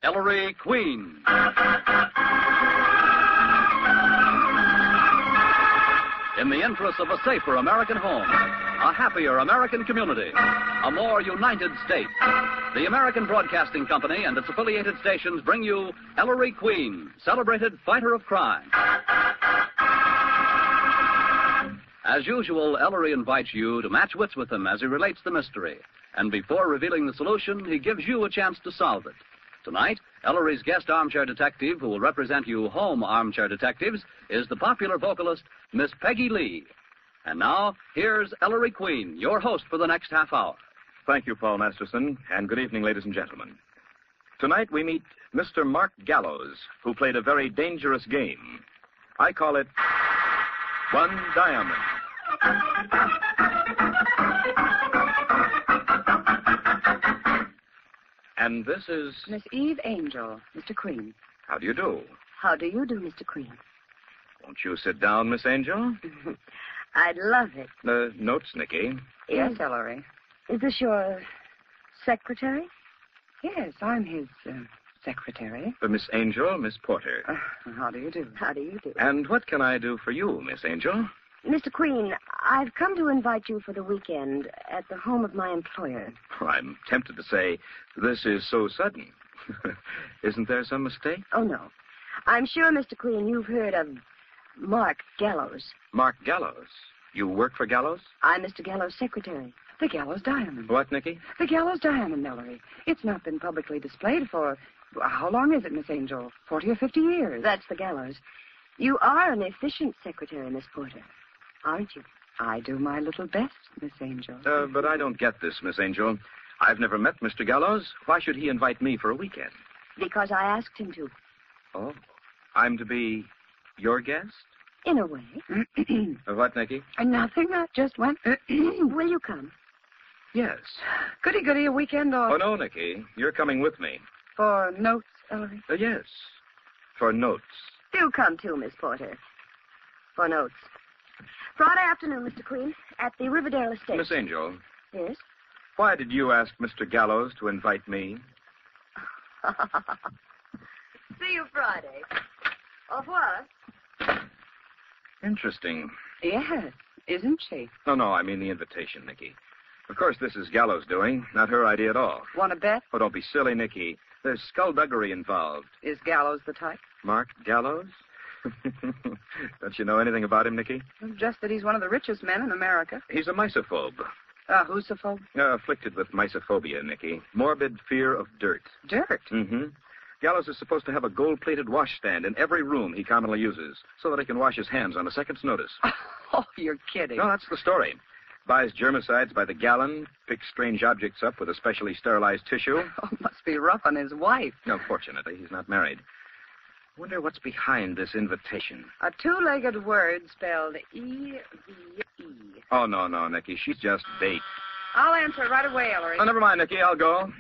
Ellery Queen. In the interests of a safer American home, a happier American community, a more united state, the American Broadcasting Company and its affiliated stations bring you Ellery Queen, celebrated fighter of crime. As usual, Ellery invites you to match wits with him as he relates the mystery. And before revealing the solution, he gives you a chance to solve it. Tonight, Ellery's guest armchair detective, who will represent you home armchair detectives, is the popular vocalist, Miss Peggy Lee. And now, here's Ellery Queen, your host for the next half hour. Thank you, Paul Masterson, and good evening, ladies and gentlemen. Tonight we meet Mr. Mark Gallows, who played a very dangerous game. I call it One Diamond. And this is... Miss Eve Angel, Mr. Queen. How do you do? How do you do, Mr. Queen? Won't you sit down, Miss Angel? I'd love it. Notes, Nicky. Yes, Ellery. Is this your secretary? Yes, I'm his secretary. Miss Angel, Miss Porter. How do you do? How do you do? And what can I do for you, Miss Angel? Mr. Queen, I've come to invite you for the weekend at the home of my employer. Oh, I'm tempted to say, this is so sudden. Isn't there some mistake? Oh, no. I'm sure, Mr. Queen, you've heard of Mark Gallows. Mark Gallows? You work for Gallows? I'm Mr. Gallows' secretary. The Gallows Diamond. What, Nicky? The Gallows Diamond, Ellery. It's not been publicly displayed for... How long is it, Miss Angel? 40 or 50 years. That's the Gallows. You are an efficient secretary, Miss Porter, aren't you? I do my little best, Miss Angel. But I don't get this, Miss Angel. I've never met Mr. Gallows. Why should he invite me for a weekend? Because I asked him to. Oh, I'm to be your guest? In a way. What, Nicky? Nothing. I just went... Will you come? Yes. Goody, a weekend off. Oh, no, Nicky. You're coming with me. For notes, Ellery? Yes. For notes. Do come too, Miss Porter. For notes. Friday afternoon, Mr. Queen, at the Riverdale Estate. Miss Angel. Yes? Why did you ask Mr. Gallows to invite me? See you Friday. Au revoir. Interesting. Yes, isn't she? No, I mean the invitation, Nicky. Of course, this is Gallows' doing, not her idea at all. Want to bet? Oh, don't be silly, Nicky. There's skullduggery involved. Is Gallows the type? Mark Gallows? Don't you know anything about him, Nicky? Just that he's one of the richest men in America. He's a misophobe. Whosophobe? Afflicted with misophobia, Nicky. Morbid fear of dirt. Dirt? Mm-hmm. Gallows is supposed to have a gold-plated washstand in every room he commonly uses, so that he can wash his hands on a second's notice. Oh, you're kidding. No, that's the story. Buys germicides by the gallon, picks strange objects up with a specially sterilized tissue. Oh, must be rough on his wife. No, fortunately, he's not married. Wonder what's behind this invitation. A two-legged word spelled E-V-E. Oh, no, Nicky. She's just bait. I'll answer right away, Ellery. Oh, never mind, Nicky. I'll go.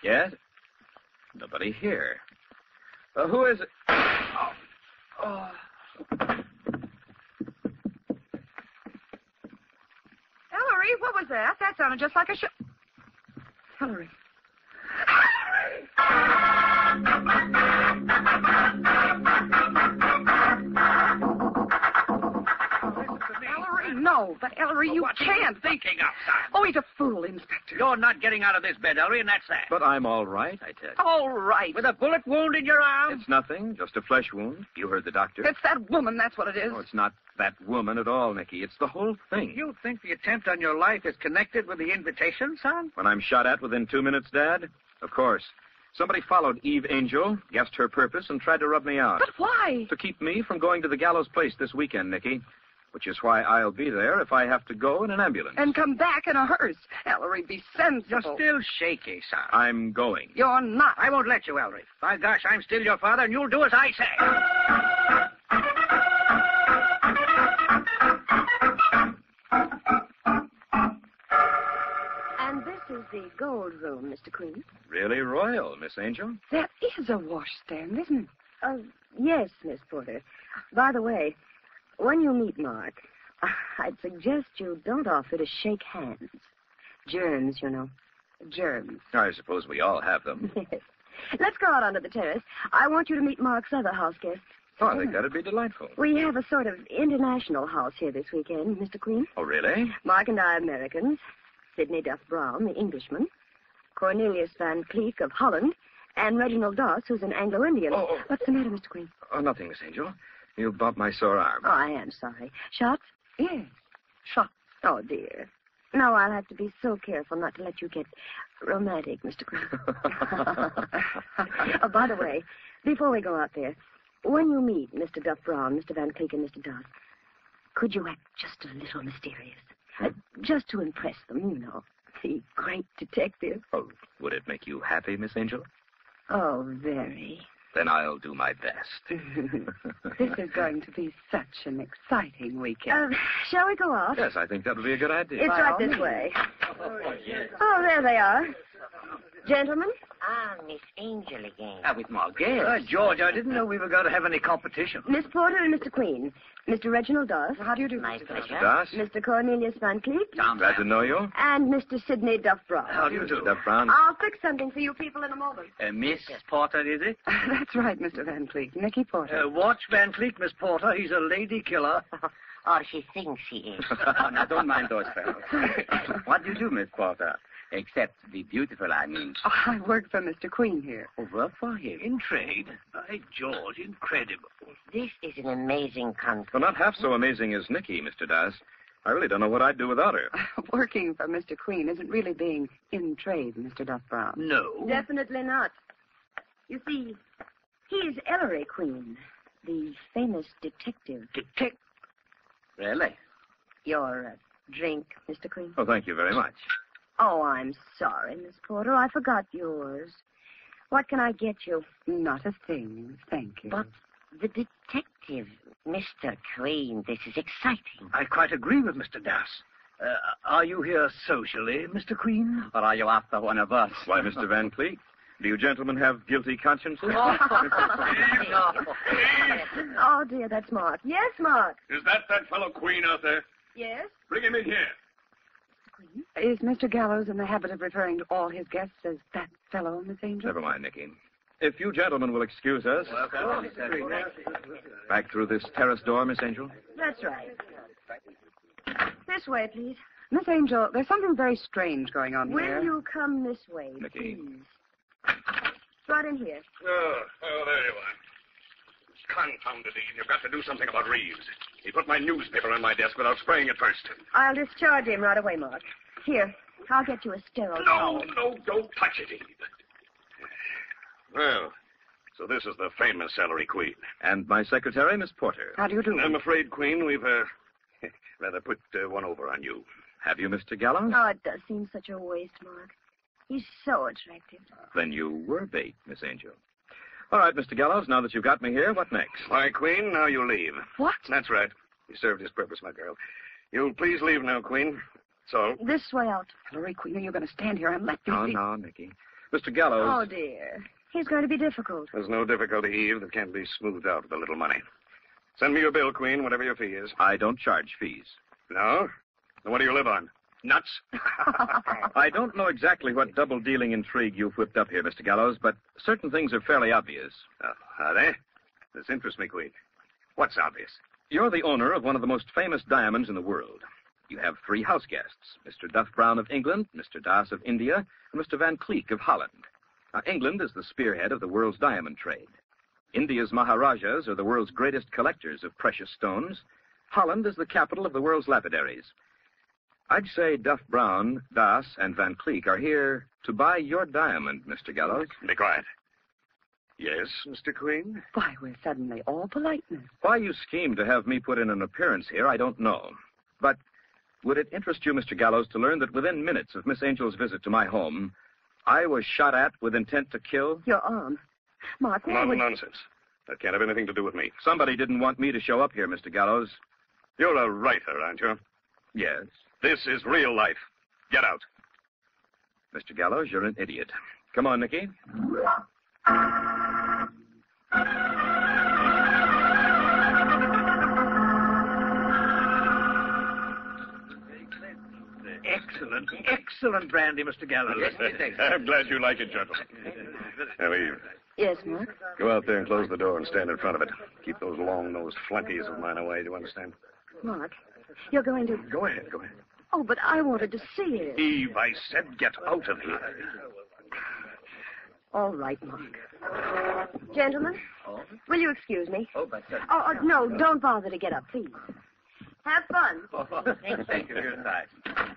Yes? Nobody here. Who is it? Oh. Ellery, what was that? That sounded just like a Ellery. No, but Ellery, you can't. Thinking outside. Oh, he's a fool, Inspector. You're not getting out of this bed, Ellery, and that's that. But I'm all right, I tell you. All right. With a bullet wound in your arm? It's nothing, just a flesh wound. You heard the doctor. It's that woman, that's what it is. Oh, it's not that woman at all, Nicky. It's the whole thing. You think the attempt on your life is connected with the invitation, son? When I'm shot at within 2 minutes, Dad? Of course. Somebody followed Eve Angel, guessed her purpose, and tried to rub me out. But why? To keep me from going to the Gallows place this weekend, Nicky. Which is why I'll be there if I have to go in an ambulance. And come back in a hearse. Ellery, be sensible. You're still shaky, son. I'm going. You're not. I won't let you, Ellery. By gosh, I'm still your father, and you'll do as I say. And this is the gold room, Mr. Queen. Really royal, Miss Angel. That is a washstand, isn't it? Yes, Miss Porter. By the way, when you meet Mark, I'd suggest you don't offer to shake hands. Germs, you know. Germs. I suppose we all have them. Yes. Let's go out onto the terrace. I want you to meet Mark's other house guests. Oh, I think that'd be delightful. We have a sort of international house here this weekend, Mr. Queen. Oh, really? Mark and I are Americans. Sidney Duff Brown, the Englishman. Cornelius Van Cleek of Holland. And Reginald Doss, who's an Anglo-Indian. Oh. What's the matter, Mr. Queen? Oh, nothing, Miss Angel. You bumped my sore arm. Oh, I am sorry. Shots? Yes. Shot. Oh, dear. No, I'll have to be so careful not to let you get romantic, Mr. Queen. Oh, by the way, before we go out there, when you meet Mr. Duff Brown, Mr. Van Cleek, and Mr. Doss, could you act just a little mysterious? Just to impress them, you know. The great detective. Oh, would it make you happy, Miss Angel? Oh, very. Then I'll do my best. This is going to be such an exciting weekend. Shall we go out? Yes, I think that would be a good idea. It's By right all this means. way. Oh, there they are. Gentlemen? Ah, Miss Angel again. With Margate. George, I didn't know we were going to have any competition. Miss Porter and Mr. Queen. Mr. Reginald Doss. How do you do, My Mr. pleasure. Doss? Mr. Cornelius Van Cleek. Glad to know you. And Mr. Sidney Duff Brown. How do you do? Duff Brown. I'll fix something for you people in a moment. Miss Porter, is it? That's right, Mr. Van Cleek. Nicky Porter. Watch Van Cleek, Miss Porter. He's a lady killer. Or she thinks she is. Now, don't mind those fellows. What do you do, Miss Porter? Except be beautiful, I mean. Oh, I work for Mr. Queen here. Oh, work for him. In trade. By George, incredible. This is an amazing country. Well, not half so amazing as Nikki, Mr. Doss. I really don't know what I'd do without her. Working for Mr. Queen isn't really being in trade, Mr. Duff Brown. No. Definitely not. You see, he's Ellery Queen, the famous detective. Detect. Really? Your drink, Mr. Queen? Oh, thank you very much. Oh, I'm sorry, Miss Porter. I forgot yours. What can I get you? Not a thing, thank you. But the detective, Mr. Queen, this is exciting. I quite agree with Mr. Das. Are you here socially, Mr. Queen? Or are you after one of us? Why, Mr. Van Cleek, do you gentlemen have guilty consciences? Oh, dear, that's Mark. Yes, Mark. Is that fellow Queen out there? Yes? Bring him in here. Is Mr. Gallows in the habit of referring to all his guests as that fellow, Miss Angel? Never mind, Nicky. If you gentlemen will excuse us. Back through this terrace door, Miss Angel. That's right. This way, please. Miss Angel, there's something very strange going on here. Will you come this way, Nicky. please? Right in here. Oh, there you are. Confounded Eve. You've got to do something about Reeves. He put my newspaper on my desk without spraying it first. I'll discharge him right away, Mark. Here, I'll get you a sterile towel. No, don't touch it, Eve. Well, so this is the famous Ellery Queen. And my secretary, Miss Porter. How do you do? I'm afraid, Queen, we've rather put one over on you. Have you, Mr. Gallows? Oh, it does seem such a waste, Mark. He's so attractive. Then you were bait, Miss Angel. All right, Mr. Gallows, now that you've got me here, what next? Why, Queen, now you leave. What? That's right. He served his purpose, my girl. You'll please leave now, Queen. That's all. This way out. Hillary Queen, are you going to stand here and let me Oh, see? no, Nicky. Mr. Gallows. Oh, dear. He's going to be difficult. There's no difficulty, Eve, that can't be smoothed out with a little money. Send me your bill, Queen, whatever your fee is. I don't charge fees. No? Then what do you live on? Nuts? I don't know exactly what double-dealing intrigue you've whipped up here, Mr. Gallows, but certain things are fairly obvious. Are they? This interests me, Queen. What's obvious? You're the owner of one of the most famous diamonds in the world. You have 3 house guests, Mr. Duff Brown of England, Mr. Doss of India, and Mr. Van Cleek of Holland. Now, England is the spearhead of the world's diamond trade. India's Maharajas are the world's greatest collectors of precious stones. Holland is the capital of the world's lapidaries. I'd say Duff Brown, Doss, and Van Cleek are here to buy your diamond, Mr. Gallows. Be quiet. Yes, Mr. Queen? Why, we're suddenly all politeness. Why you schemed to have me put in an appearance here, I don't know. But would it interest you, Mr. Gallows, to learn that within minutes of Miss Angel's visit to my home, I was shot at with intent to kill? Your arm. Mark, why would... Nonsense. That can't have anything to do with me. Somebody didn't want me to show up here, Mr. Gallows. You're a writer, aren't you? Yes. This is real life. Get out. Mr. Gallows, you're an idiot. Come on, Nicky. Excellent brandy, Mr. Gallows. I'm glad you like it, gentlemen. Now, Eve, Yes, Mark? go out there and close the door and stand in front of it. Keep those long-nosed flunkies of mine away, do you understand? Mark, you're going to... Go ahead. Oh, but I wanted to see it. Eve, I said get out of here. All right, Mark. Gentlemen, will you excuse me? But... Oh, no, don't bother to get up, please. Have fun. Thank you for your time.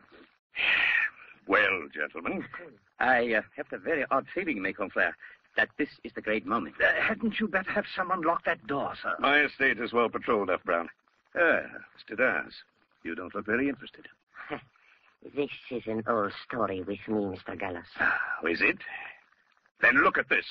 Well, gentlemen, I have a very odd feeling, mes confrères, that this is the great moment. Hadn't you better have someone lock that door, sir? my estate is well patrolled, F. Brown. Mr. Dawes, you don't look very interested. This is an old story with me, Mr. Gallows. Oh, is it? Then look at this.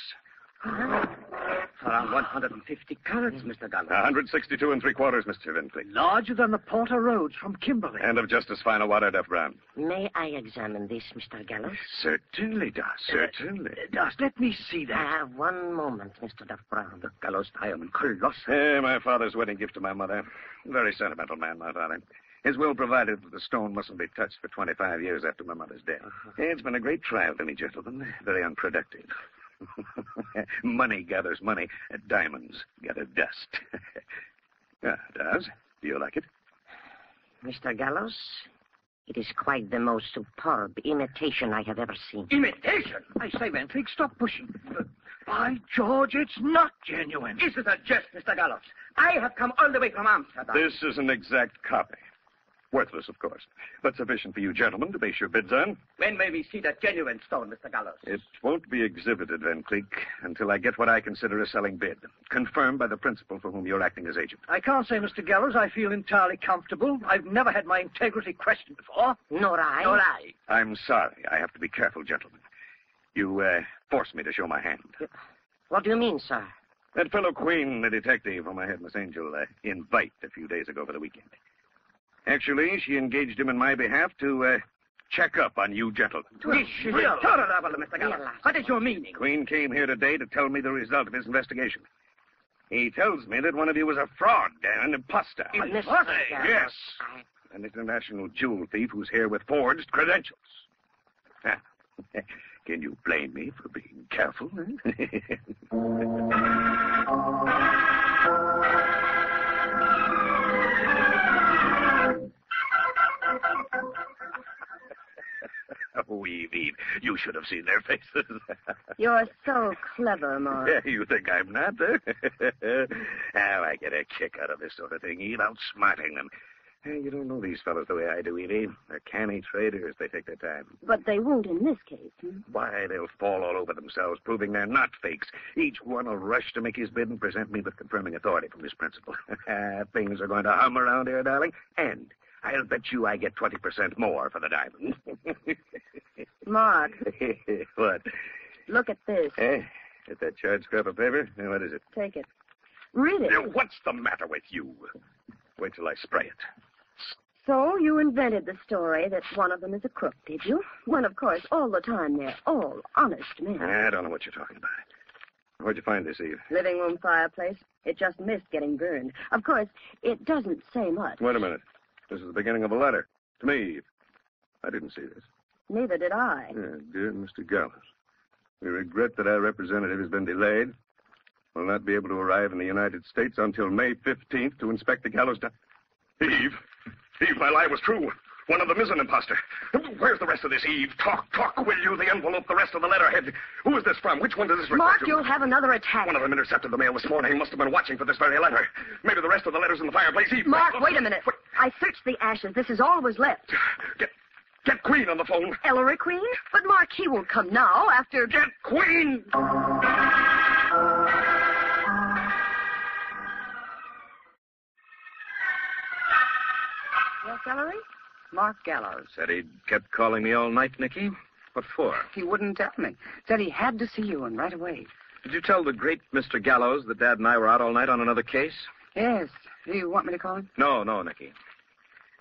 Around 150 carats, Mr. Gallows. 162 and 3/4, Mr. Van Cleek. Larger than the Porter Roads from Kimberley. And of just as fine a water, F. Brown. May I examine this, Mr. Gallows? Certainly, Dawes, certainly. Just let me see that. One moment, Mr. Duff Brown. The Gallows diamond, colossal. My father's wedding gift to my mother. Very sentimental man, my father. His will provided that the stone mustn't be touched for 25 years after my mother's death. It's been a great trial to me, gentlemen. Very unproductive. Money gathers money. Diamonds gather dust. Dawes, do you like it? Mr. Gallows, it is quite the most superb imitation I have ever seen. Imitation? I say, Van Cleek, stop pushing. By George, it's not genuine. This is a jest, Mr. Gallows. I have come all the way from Amsterdam. This is an exact copy. Worthless, of course, but sufficient for you gentlemen to base your bids on. When may we see that genuine stone, Mr. Gallows? It won't be exhibited, Van Cleek, until I get what I consider a selling bid, confirmed by the principal for whom you're acting as agent. I can't say, Mr. Gallows, I feel entirely comfortable. I've never had my integrity questioned before. Nor I. I'm sorry. I have to be careful, gentlemen. You forced me to show my hand. What do you mean, sir? That fellow Queen, the detective whom I had Miss Angel invite a few days ago for the weekend. Actually, she engaged him in my behalf to check up on you gentlemen. This is intolerable, Mr. Gallows. What is your meaning? Queen came here today to tell me the result of his investigation. He tells me that one of you was a fraud, an imposter. Imposter? Yes. An international jewel thief who's here with forged credentials. Can you blame me for being careful? Oh, Eve, you should have seen their faces. You're so clever, Mark. You think I'm not, huh? I get a kick out of this sort of thing, Eve, outsmarting them. You don't know these fellows the way I do, Evie. They're canny traders. They take their time. But they won't in this case. Why, they'll fall all over themselves, proving they're not fakes. Each one will rush to make his bid and present me with confirming authority from this principal. Things are going to hum around here, darling. And I'll bet you I get 20% more for the diamond. Mark. What? Look at this. Get that charred scrap of paper? What is it? Take it. Read it. What's the matter with you? Wait till I spray it. So you invented the story that one of them is a crook, did you? When, of course, all the time they're all honest men. I don't know what you're talking about. Where'd you find this, Eve? Living room fireplace. It just missed getting burned. Of course, it doesn't say much. Wait a minute. This is the beginning of a letter. To me, Eve. I didn't see this. Neither did I. Dear Mr. Gallows, we regret that our representative has been delayed. Will not be able to arrive in the United States until May 15th to inspect the gallows. Eve, my lie was true. One of them is an imposter. Where's the rest of this, Eve? Talk, will you? The envelope, the rest of the letterhead. Who is this from? Which one does this refer Mark, to? you'll have another attack. One of them intercepted the mail this morning. He must have been watching for this very letter. Maybe the rest of the letter's in the fireplace. Eve, Mark, wait a minute. I searched the ashes. This is all was left. Get Queen on the phone. Ellery Queen? But Mark, he won't come now after... Get Queen! Yes, Ellery? Mark Gallows. Said he'd kept calling me all night, Nicky. What for? He wouldn't tell me. Said he had to see you, and right away. Did you tell the great Mr. Gallows that Dad and I were out all night on another case? Yes. Do you want me to call him? No, Nicky.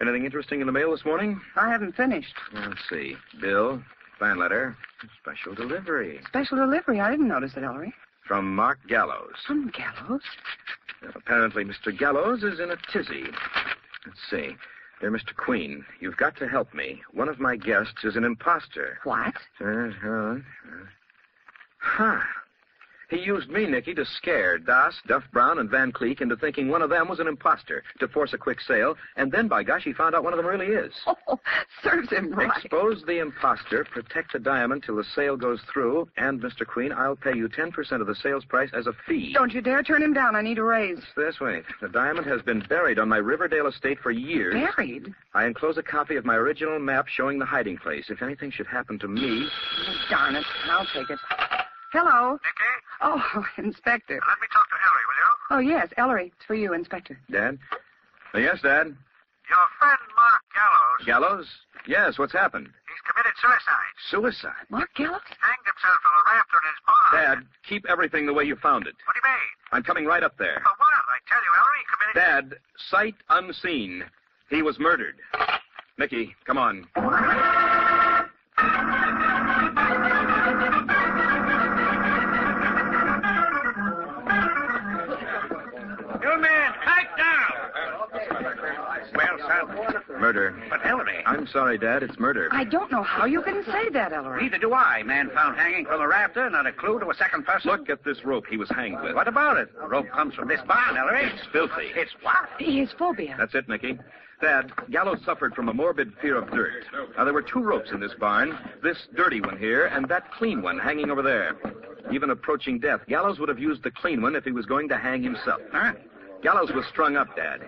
Anything interesting in the mail this morning? I haven't finished. Let's see. Bill, fine letter, special delivery. Special delivery? I didn't notice it, Ellery. From Mark Gallows. From Gallows? Apparently, Mr. Gallows is in a tizzy. Let's see. Dear Mr. Queen, you've got to help me. One of my guests is an imposter. What? Huh. He used me, Nicky, to scare Das, Duff Brown, and Van Cleek into thinking one of them was an imposter, to force a quick sale, and then, by gosh, he found out one of them really is. Oh, serves him right. Expose the imposter, protect the diamond till the sale goes through, and, Mr. Queen, I'll pay you 10% of the sales price as a fee. Don't you dare turn him down. I need a raise. This way. The diamond has been buried on my Riverdale estate for years. Buried? I enclose a copy of my original map showing the hiding place. If anything should happen to me... Oh, darn it. I'll take it. Hello? Nicky? Oh, Inspector. Let me talk to Ellery, will you? Oh, yes, Ellery. It's for you, Inspector. Dad? Yes, Dad? Your friend Mark Gallows. Gallows? Yes, what's happened? He's committed suicide. Suicide? Mark Gallows? Hanged himself from a rafter in his barn. Dad, keep everything the way you found it. What do you mean? I'm coming right up there. For what? I tell you, Ellery, he committed... Dad, sight unseen. He was murdered. Mickey, come on. You men, pipe down! Well, son. Murder. But Ellery. I'm sorry, Dad. It's murder. I don't know how you can say that, Ellery. Neither do I. Man found hanging from a rafter, not a clue to a second person. Look at this rope he was hanged with. What about it? The rope comes from this barn, Ellery. It's filthy. It's what? His phobia. That's it, Mickey. Dad, Gallows suffered from a morbid fear of dirt. Now, there were 2 ropes in this barn, this dirty one here, and that clean one hanging over there. Even approaching death, Gallows would have used the clean one if he was going to hang himself. Huh? Gallows was strung up, Dad,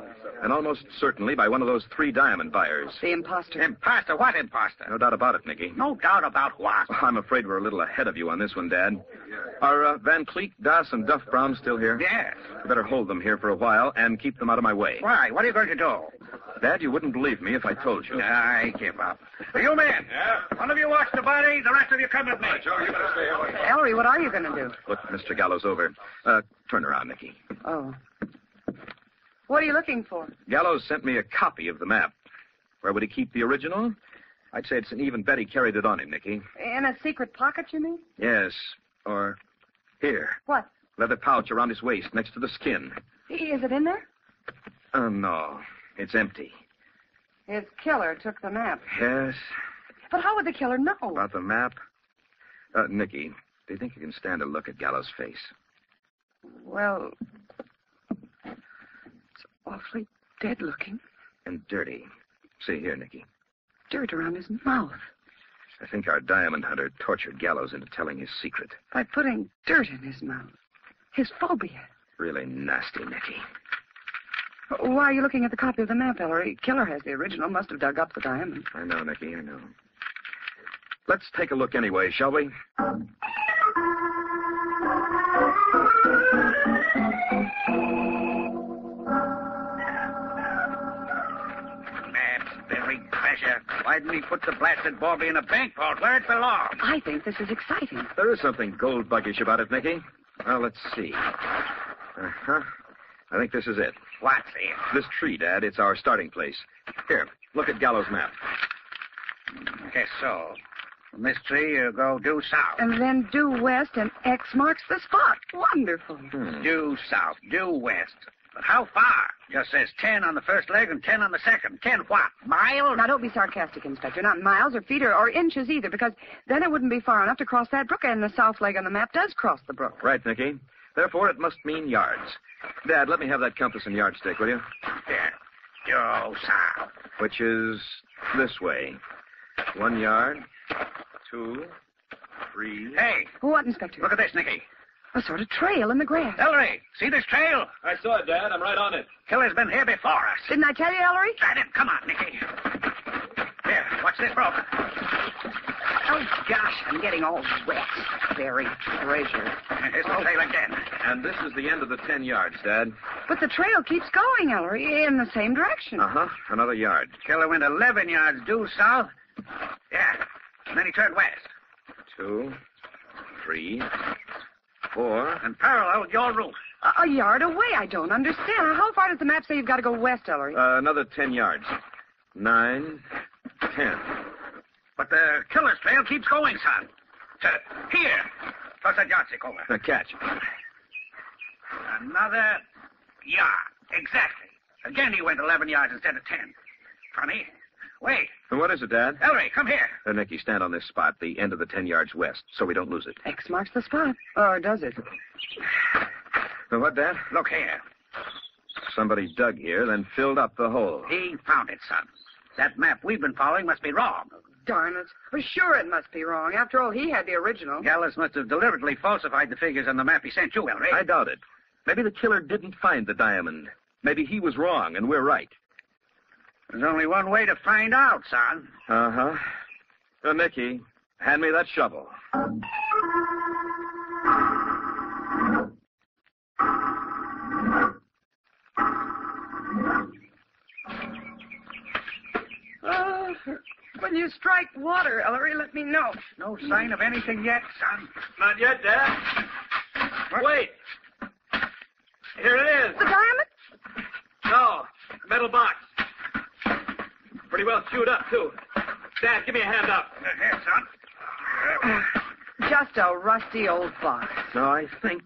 and almost certainly by one of those 3 diamond buyers. The imposter. Imposter? What imposter? No doubt about it, Mickey. No doubt about what? I'm afraid we're a little ahead of you on this one, Dad. Are Van Cleek, Das, and Duff Brown still here? Yes. You better hold them here for a while and keep them out of my way. Why? What are you going to do? Dad, you wouldn't believe me if I told you. I give up. You men. Yeah? One of you watch the body, the rest of you come with me. Joe, you better stay away. Ellery, what are you going to do? Look Mr. Gallows over. Turn around, Mickey. Oh. What are you looking for? Gallows sent me a copy of the map. Where would he keep the original? I'd say it's an even bet he carried it on him, Mickey. In a secret pocket, you mean? Yes. Or here. What? Leather pouch around his waist next to the skin. Is it in there? No. It's empty. His killer took the map. Yes. But how would the killer know? About the map? Nicky, do you think you can stand a look at Gallows' face? Well, it's awfully dead looking. And dirty. See here, Nicky. Dirt around his mouth. I think our diamond hunter tortured Gallows into telling his secret. By putting dirt in his mouth. His phobia. Really nasty, Nicky. Why are you looking at the copy of the map, Ellery? Killer has the original. Must have dug up the diamond. I know, Nicky, I know. Let's take a look anyway, shall we? Maps, buried treasure. Why didn't he put the blasted Bobby in a bank vault where it belongs? I think this is exciting. There is something gold buggish about it, Nicky. Well, let's see. Uh-huh. I think this is it. What's it? This tree, Dad. It's our starting place. Here, look at Gallows' map. Guess so. From this tree, you go due south. And then due west, and X marks the spot. Wonderful. Due south, due west. But how far? Just says 10 on the first leg and 10 on the second. 10 what? Miles? Now, don't be sarcastic, Inspector. Not miles or feet or inches either, because then it wouldn't be far enough to cross that brook, and the south leg on the map does cross the brook. Right, Nicky. Therefore, it must mean yards. Dad, let me have that compass and yardstick, will you? Here. Due south. Which is this way. 1 yard, 2, 3. Hey, What, Inspector? look at this, Nicky. A sort of trail in the grass. Ellery, see this trail? I saw it, Dad. I'm right on it. Killer's been here before us. Didn't I tell you, Ellery? Got it. Come on, Nicky. Here, watch this rope. Oh, gosh, I'm getting all wet. Buried treasure. Here's the trail again. And this is the end of the 10 yards, Dad. But the trail keeps going, Ellery, in the same direction. Uh-huh. Another yard. Killer went 11 yards due south. Yeah. And then he turned west. 2, 3, 4. And paralleled your route. A yard away. I don't understand. How far does the map say you've got to go west, Ellery? Another 10 yards. 9, 10. But the killer's trail keeps going, son. To here. Toss that yardstick over. Now, catch. Another yard. Exactly. Again, he went 11 yards instead of 10. funny. Wait. What is it, Dad? Ellery, come here. Nicky, stand on this spot, the end of the 10 yards west, so we don't lose it. X marks the spot. Or does it? What, Dad? Look here. Somebody dug here, then filled up the hole. He found it, son. That map we've been following must be wrong. Darn it. For sure it must be wrong. After all, he had the original. Gallows must have deliberately falsified the figures on the map he sent you, Ellery. I doubt it. Maybe the killer didn't find the diamond. Maybe he was wrong, and we're right. There's only one way to find out, son. Uh-huh. Nicky, hand me that shovel. When you strike water, Ellery, let me know. No sign of anything yet, son. Not yet, Dad. Wait. Here it is. The diamond? No, metal box. Pretty well chewed up, too. Dad, give me a hand up. Here, son. Just a rusty old box. No, I think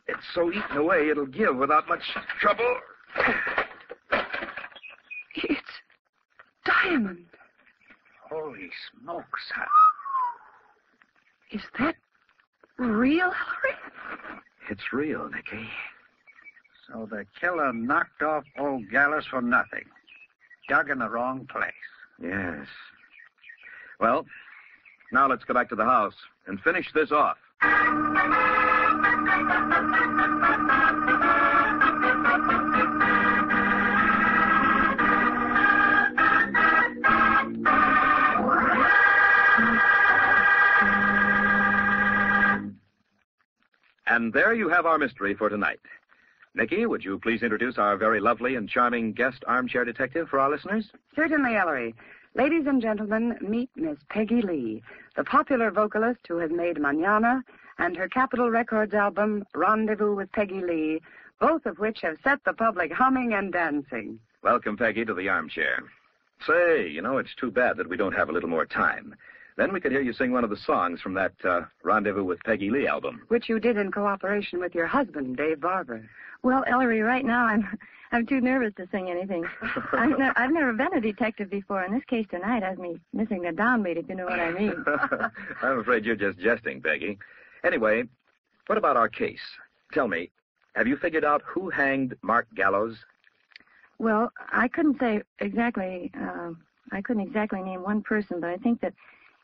it's so eaten away it'll give without much trouble. It's diamond. Holy smokes, son. Is that real, Ellery? It's real, Nicky. So the killer knocked off old Gallows for nothing. Dug in the wrong place. Yes. Well, now let's go back to the house and finish this off. And there you have our mystery for tonight. Nicky, would you please introduce our very lovely and charming guest armchair detective for our listeners? Certainly, Ellery. Ladies and gentlemen, meet Miss Peggy Lee, the popular vocalist who has made Mañana and her Capitol Records album, Rendezvous with Peggy Lee, both of which have set the public humming and dancing. Welcome, Peggy, to the armchair. Say, it's too bad that we don't have a little more time. Then we could hear you sing one of the songs from that Rendezvous with Peggy Lee album. Which you did in cooperation with your husband, Dave Barber. Well, Ellery, right now I'm too nervous to sing anything. I've never been a detective before. In this case tonight has me missing the downbeat, if you know what I mean. I'm afraid you're just jesting, Peggy. Anyway, what about our case? Tell me, have you figured out who hanged Mark Gallows? Well, I couldn't say exactly. I couldn't exactly name one person, but I think that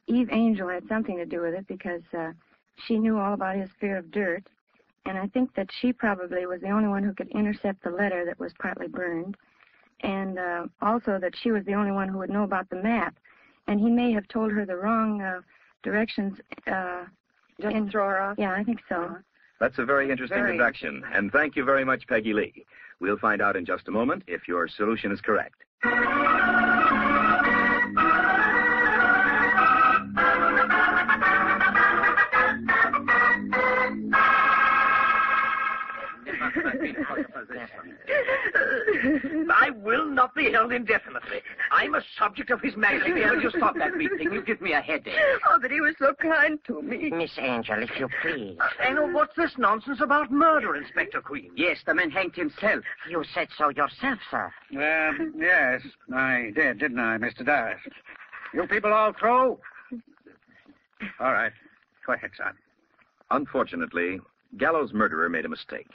Eve Angel had something to do with it because she knew all about his fear of dirt. And I think that she probably was the only one who could intercept the letter that was partly burned. And also that she was the only one who would know about the map. And he may have told her the wrong directions. Just to throw her off? Yeah, I think so. That's a very interesting deduction. And thank you very much, Peggy Lee. We'll find out in just a moment if your solution is correct. I will not be held indefinitely. I'm a subject of his majesty. Will you stop that beating? You give me a headache. Oh, but he was so kind to me. Miss Angel, if you please. And what's this nonsense about murder, Inspector Queen? Yes, the man hanged himself. You said so yourself, sir. Yes, I did, didn't I, Mr. Dyer? You people all through? All right. Go ahead, son. Unfortunately, Gallows' murderer made a mistake.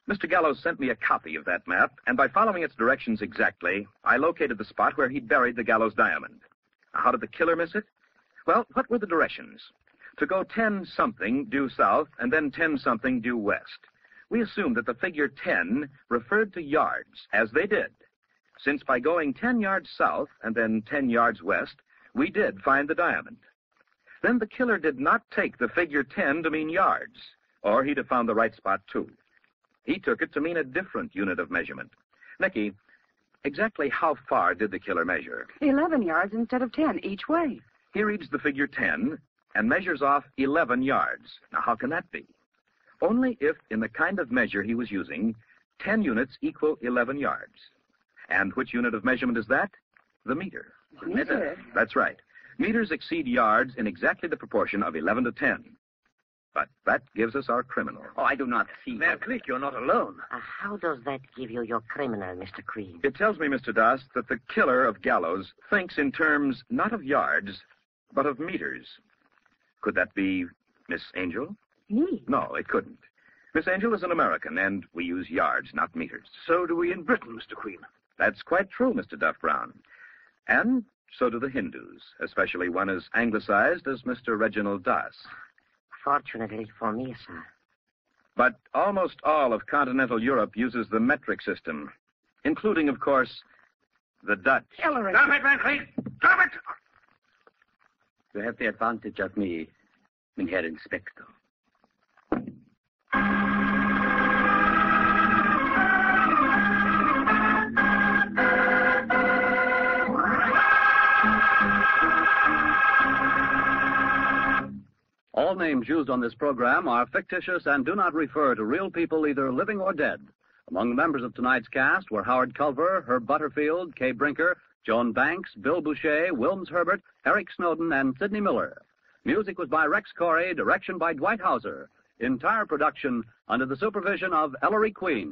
Mr. Gallows sent me a copy of that map, and by following its directions exactly, I located the spot where he buried the Gallows diamond. How did the killer miss it? Well, what were the directions? To go 10-something due south and then 10-something due west. We assumed that the figure 10 referred to yards, as they did, since by going 10 yards south and then 10 yards west, we did find the diamond. Then the killer did not take the figure 10 to mean yards, or he'd have found the right spot, too. He took it to mean a different unit of measurement. Nicky, exactly how far did the killer measure? 11 yards instead of 10 each way. He reads the figure 10 and measures off 11 yards. Now, how can that be? Only if, in the kind of measure he was using, 10 units equal 11 yards. And which unit of measurement is that? The meter. Meter? That's right. Meters exceed yards in exactly the proportion of 11 to 10. But that gives us our criminal. Oh, I do not see. Van Cleek, you're not alone. How does that give you your criminal, Mr. Creed? It tells me, Mr. Das, that the killer of Gallows thinks in terms not of yards, but of meters. Could that be Miss Angel? Me? No, it couldn't. Miss Angel is an American, and we use yards, not meters. So do we in Britain, Mr. Queen. That's quite true, Mr. Duff Brown. And so do the Hindus, especially one as anglicized as Mr. Reginald Das. Fortunately for me, sir. But almost all of continental Europe uses the metric system, including, of course, the Dutch. Ellery. Stop it, Van Cleek! Stop it! You have the advantage of me, Herr Inspector. All names used on this program are fictitious and do not refer to real people, either living or dead. Among the members of tonight's cast were Howard Culver, Herb Butterfield, Kay Brinker, Joan Banks, Bill Boucher, Wilms Herbert, Eric Snowden, and Sidney Miller. Music was by Rex Corey, direction by Dwight Hauser. Entire production under the supervision of Ellery Queen.